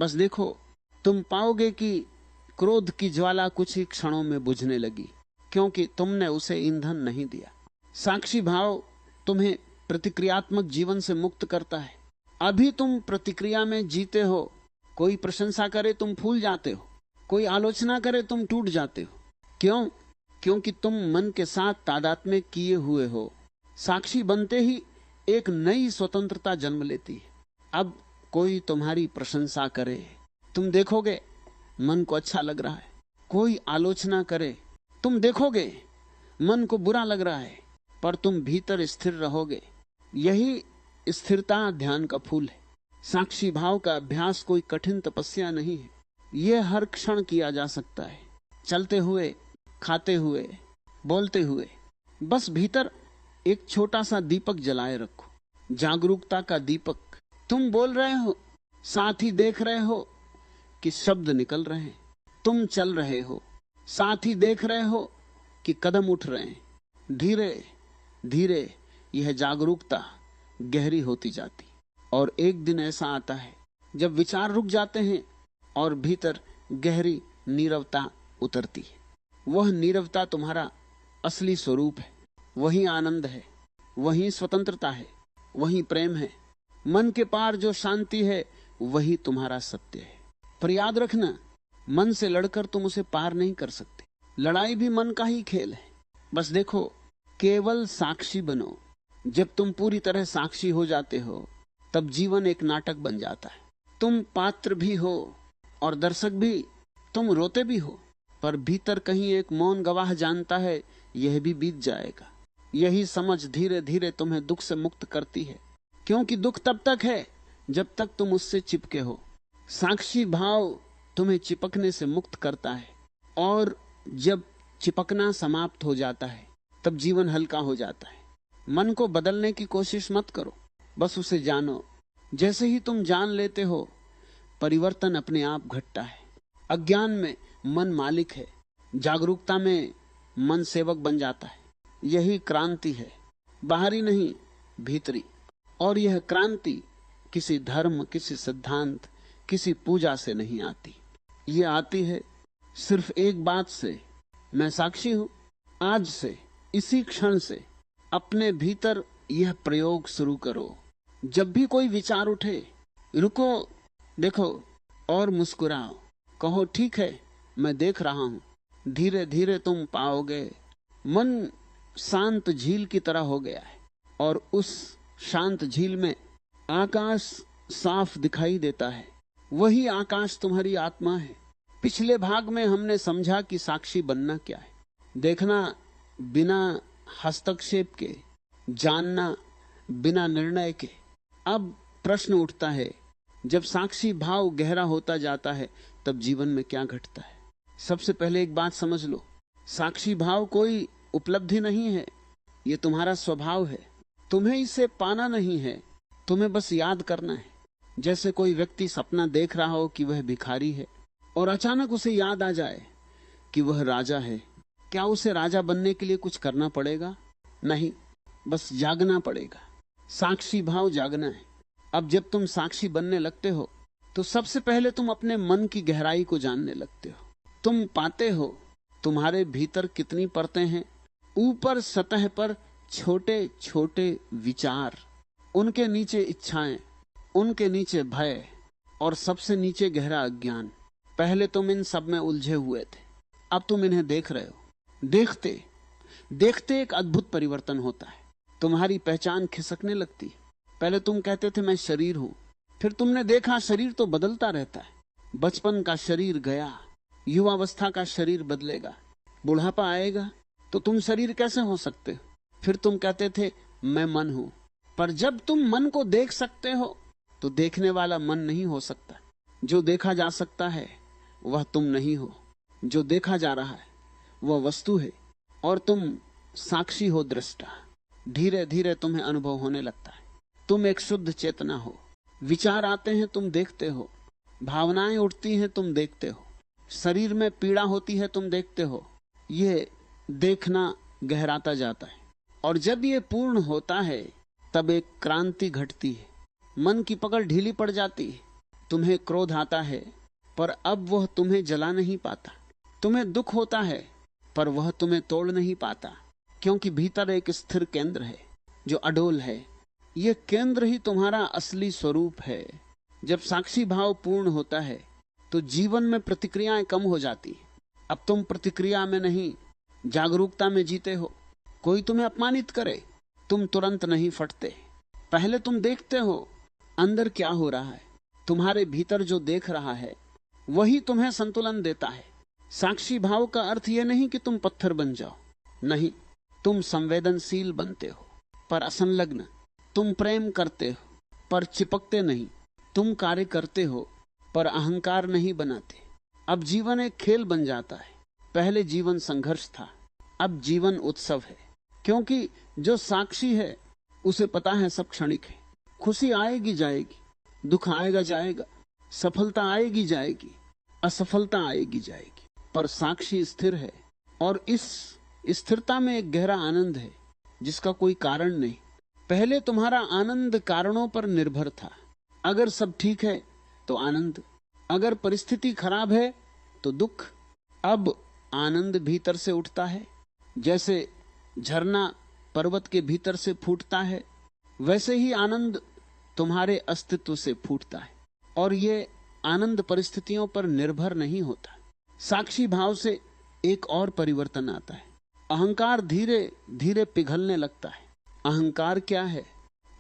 बस देखो, तुम पाओगे कि क्रोध की ज्वाला कुछ ही क्षणों में बुझने लगी, क्योंकि तुमने उसे ईंधन नहीं दिया। साक्षी भाव तुम्हें प्रतिक्रियात्मक जीवन से मुक्त करता है। अभी तुम प्रतिक्रिया में जीते हो। कोई प्रशंसा करे तुम फूल जाते हो, कोई आलोचना करे तुम टूट जाते हो। क्यों? क्योंकि तुम मन के साथ तादात्म्य किए हुए हो। साक्षी बनते ही एक नई स्वतंत्रता जन्म लेती है। अब कोई तुम्हारी प्रशंसा करे, तुम देखोगे मन को अच्छा लग रहा है। कोई आलोचना करे, तुम देखोगे मन को बुरा लग रहा है, पर तुम भीतर स्थिर रहोगे। यही स्थिरता ध्यान का फूल है। साक्षी भाव का अभ्यास कोई कठिन तपस्या नहीं है। यह हर क्षण किया जा सकता है, चलते हुए, खाते हुए, बोलते हुए। बस भीतर एक छोटा सा दीपक जलाए रखो, जागरूकता का दीपक। तुम बोल रहे हो, साथ ही देख रहे हो कि शब्द निकल रहे हैं। तुम चल रहे हो, साथ ही देख रहे हो कि कदम उठ रहे हैं। धीरे धीरे यह जागरूकता गहरी होती जाती, और एक दिन ऐसा आता है जब विचार रुक जाते हैं और भीतर गहरी नीरवता उतरती है। वह नीरवता तुम्हारा असली स्वरूप है। वही आनंद है, वही स्वतंत्रता है, वही प्रेम है। मन के पार जो शांति है वही तुम्हारा सत्य है। पर याद रखना, मन से लड़कर तुम उसे पार नहीं कर सकते। लड़ाई भी मन का ही खेल है। बस देखो, केवल साक्षी बनो। जब तुम पूरी तरह साक्षी हो जाते हो, तब जीवन एक नाटक बन जाता है। तुम पात्र भी हो और दर्शक भी। तुम रोते भी हो, पर भीतर कहीं एक मौन गवाह जानता है यह भी बीत जाएगा। यही समझ धीरे धीरे तुम्हें दुख से मुक्त करती है, क्योंकि दुख तब तक है जब तक तुम उससे चिपके हो। साक्षी भाव तुम्हें चिपकने से मुक्त करता है, और जब चिपकना समाप्त हो जाता है तब जीवन हल्का हो जाता है। मन को बदलने की कोशिश मत करो, बस उसे जानो। जैसे ही तुम जान लेते हो, परिवर्तन अपने आप घटता है। अज्ञान में मन मालिक है, जागरूकता में मन सेवक बन जाता है। यही क्रांति है, बाहरी नहीं, भीतरी। और यह क्रांति किसी धर्म, किसी सिद्धांत, किसी पूजा से नहीं आती। ये आती है सिर्फ एक बात से, मैं साक्षी हूं। आज से, इसी क्षण से अपने भीतर यह प्रयोग शुरू करो। जब भी कोई विचार उठे, रुको, देखो और मुस्कुराओ। कहो, ठीक है, मैं देख रहा हूं। धीरे धीरे तुम पाओगे मन शांत झील की तरह हो गया है, और उस शांत झील में आकाश साफ दिखाई देता है। वही आकाश तुम्हारी आत्मा है। पिछले भाग में हमने समझा कि साक्षी बनना क्या है। देखना बिना हस्तक्षेप के, जानना बिना निर्णय के। अब प्रश्न उठता है, जब साक्षी भाव गहरा होता जाता है तब जीवन में क्या घटता है। सबसे पहले एक बात समझ लो, साक्षी भाव कोई उपलब्धि नहीं है, यह तुम्हारा स्वभाव है। तुम्हें इसे पाना नहीं है, तुम्हें बस याद करना है। जैसे कोई व्यक्ति सपना देख रहा हो कि वह भिखारी है, और अचानक उसे याद आ जाए कि वह राजा है। क्या उसे राजा बनने के लिए कुछ करना पड़ेगा? नहीं, बस जागना पड़ेगा। साक्षी भाव जागना है। अब जब तुम साक्षी बनने लगते हो, तो सबसे पहले तुम अपने मन की गहराई को जानने लगते हो। तुम पाते हो तुम्हारे भीतर कितनी परतें हैं। ऊपर सतह पर छोटे छोटे विचार, उनके नीचे इच्छाएं, उनके नीचे भय, और सबसे नीचे गहरा अज्ञान। पहले तुम इन सब में उलझे हुए थे, अब तुम इन्हें देख रहे हो। देखते देखते एक अद्भुत परिवर्तन होता है। तुम्हारी पहचान खिसकने लगती है। पहले तुम कहते थे मैं शरीर हूं, फिर तुमने देखा शरीर तो बदलता रहता है। बचपन का शरीर गया, युवावस्था का शरीर बदलेगा, बुढ़ापा आएगा तो तुम शरीर कैसे हो सकते हो। फिर तुम कहते थे मैं मन हूं, पर जब तुम मन को देख सकते हो तो देखने वाला मन नहीं हो सकता। जो देखा जा सकता है वह तुम नहीं हो, जो देखा जा रहा है वह वस्तु है, और तुम साक्षी हो, दृष्टा। धीरे धीरे तुम्हें अनुभव होने लगता है तुम एक शुद्ध चेतना हो। विचार आते हैं, तुम देखते हो। भावनाएं उठती हैं, तुम देखते हो। शरीर में पीड़ा होती है, तुम देखते हो। ये देखना गहराता जाता है, और जब ये पूर्ण होता है तब एक क्रांति घटती है। मन की पकड़ ढीली पड़ जाती है, तुम्हें क्रोध आता है पर अब वह तुम्हें जला नहीं पाता। तुम्हें दुख होता है पर वह तुम्हें तोड़ नहीं पाता, क्योंकि भीतर एक स्थिर केंद्र है जो अडोल है। यह केंद्र ही तुम्हारा असली स्वरूप है। जब साक्षी भाव पूर्ण होता है तो जीवन में प्रतिक्रियाएं कम हो जाती। अब तुम प्रतिक्रिया में नहीं, जागरूकता में जीते हो। कोई तुम्हें अपमानित करे, तुम तुरंत नहीं फटते। पहले तुम देखते हो अंदर क्या हो रहा है। तुम्हारे भीतर जो देख रहा है वही तुम्हें संतुलन देता है। साक्षी भाव का अर्थ यह नहीं कि तुम पत्थर बन जाओ, नहीं, तुम संवेदनशील बनते हो पर असंलग्न। तुम प्रेम करते हो पर चिपकते नहीं। तुम कार्य करते हो पर अहंकार नहीं बनाते। अब जीवन एक खेल बन जाता है। पहले जीवन संघर्ष था, अब जीवन उत्सव है। क्योंकि जो साक्षी है उसे पता है सब क्षणिक है। खुशी आएगी जाएगी, दुख आएगा जाएगा, सफलता आएगी जाएगी, असफलता आएगी जाएगी, पर साक्षी स्थिर है। और इस स्थिरता में एक गहरा आनंद है जिसका कोई कारण नहीं। पहले तुम्हारा आनंद कारणों पर निर्भर था। अगर सब ठीक है तो आनंद, अगर परिस्थिति खराब है तो दुख। अब आनंद भीतर से उठता है। जैसे झरना पर्वत के भीतर से फूटता है, वैसे ही आनंद तुम्हारे अस्तित्व से फूटता है। और ये आनंद परिस्थितियों पर निर्भर नहीं होता। साक्षी भाव से एक और परिवर्तन आता है। अहंकार धीरे धीरे पिघलने लगता है। अहंकार क्या है?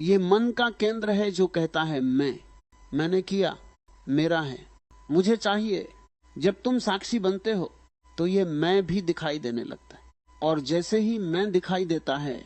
ये मन का केंद्र है जो कहता है मैंने किया, मेरा है, मुझे चाहिए। जब तुम साक्षी बनते हो तो ये मैं भी दिखाई देने लगता है। और जैसे ही मैं दिखाई देता है